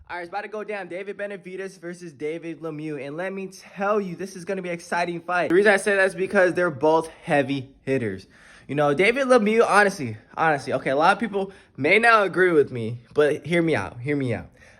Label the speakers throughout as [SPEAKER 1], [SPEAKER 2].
[SPEAKER 1] All right, it's about to go down. David Benavidez versus David Lemieux. And let me tell you, this is going to be an exciting fight. The reason I say that is because they're both heavy hitters. You know, David Lemieux, honestly, okay, a lot of people may not agree with me, but hear me out.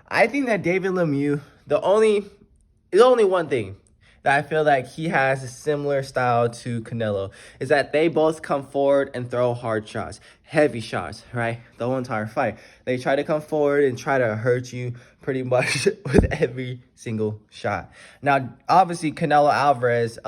[SPEAKER 1] I think that David Lemieux, there's only one thing that I feel like he has a similar style to Canelo, is that they both come forward and throw hard shots, heavy shots, right? The whole entire fight. They try to come forward and try to hurt you pretty much with every single shot. Now, obviously, Canelo Alvarez,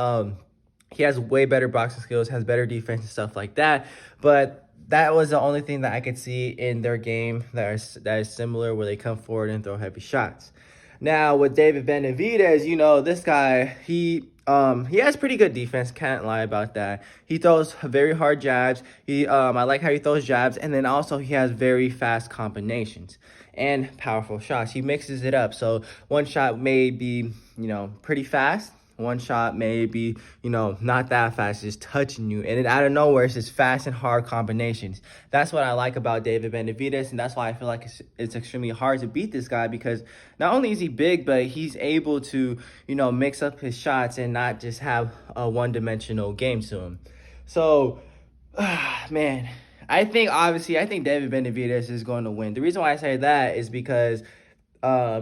[SPEAKER 1] he has way better boxing skills, has better defense and stuff like that, but that was the only thing that I could see in their game that is similar, where they come forward and throw heavy shots. Now with David Benavidez, you know, this guy, he has pretty good defense, can't lie about that. He throws very hard jabs. I like how he throws jabs, and then also he has very fast combinations and powerful shots. He mixes it up. So one shot may be, you know, pretty fast. One shot may be, you know, not that fast, just touching you. And then out of nowhere, it's just fast and hard combinations. That's what I like about David Benavidez, and that's why I feel like it's extremely hard to beat this guy, because not only is he big, but he's able to, you know, mix up his shots and not just have a one-dimensional game to him. So, man, I think David Benavidez is going to win. The reason why I say that is because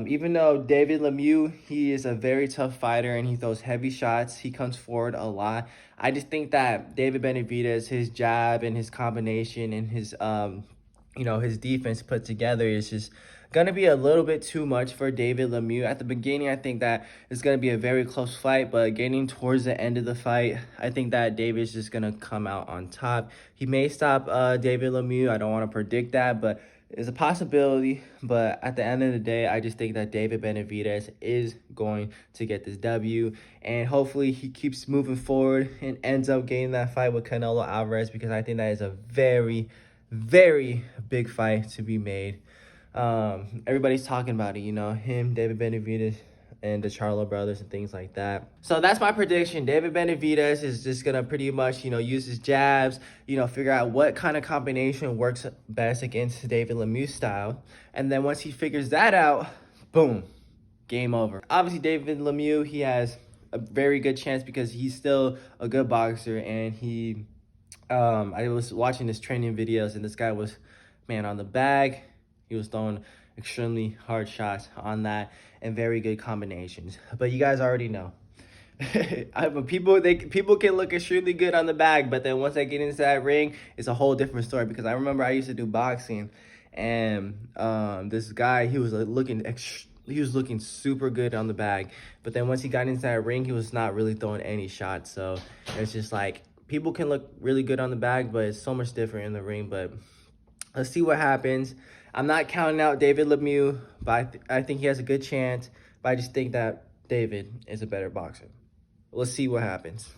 [SPEAKER 1] even though David Lemieux, he is a very tough fighter and he throws heavy shots, he comes forward a lot. I just think that David Benavidez, his jab and his combination and his, you know, his defense put together is just going to be a little bit too much for David Lemieux. At the beginning, I think that it's going to be a very close fight, but getting towards the end of the fight, I think that David's just going to come out on top. He may stop David Lemieux. I don't want to predict that, but it's a possibility. But at the end of the day, I just think that David Benavidez is going to get this W, and hopefully he keeps moving forward and ends up getting that fight with Canelo Alvarez, because I think that is a very, very big fight to be made. Everybody's talking about it, you know, him, David Benavidez, and the Charlo brothers and things like that. So that's my prediction. David Benavidez is just going to pretty much, you know, use his jabs, you know, figure out what kind of combination works best against David Lemieux's style. And then once he figures that out, boom, game over. Obviously, David Lemieux, he has a very good chance because he's still a good boxer. And he, I was watching his training videos, and this guy was, man, on the bag. He was throwing extremely hard shots on that and very good combinations. But you guys already know. People can look extremely good on the bag, but then once they get into that ring, it's a whole different story. Because I remember I used to do boxing, and this guy, he was looking super good on the bag, but then once he got into that ring, he was not really throwing any shots. So it's just like, people can look really good on the bag, but it's so much different in the ring. But let's see what happens. I'm not counting out David Lemieux, but I think he has a good chance. But I just think that David is a better boxer. Let's see what happens.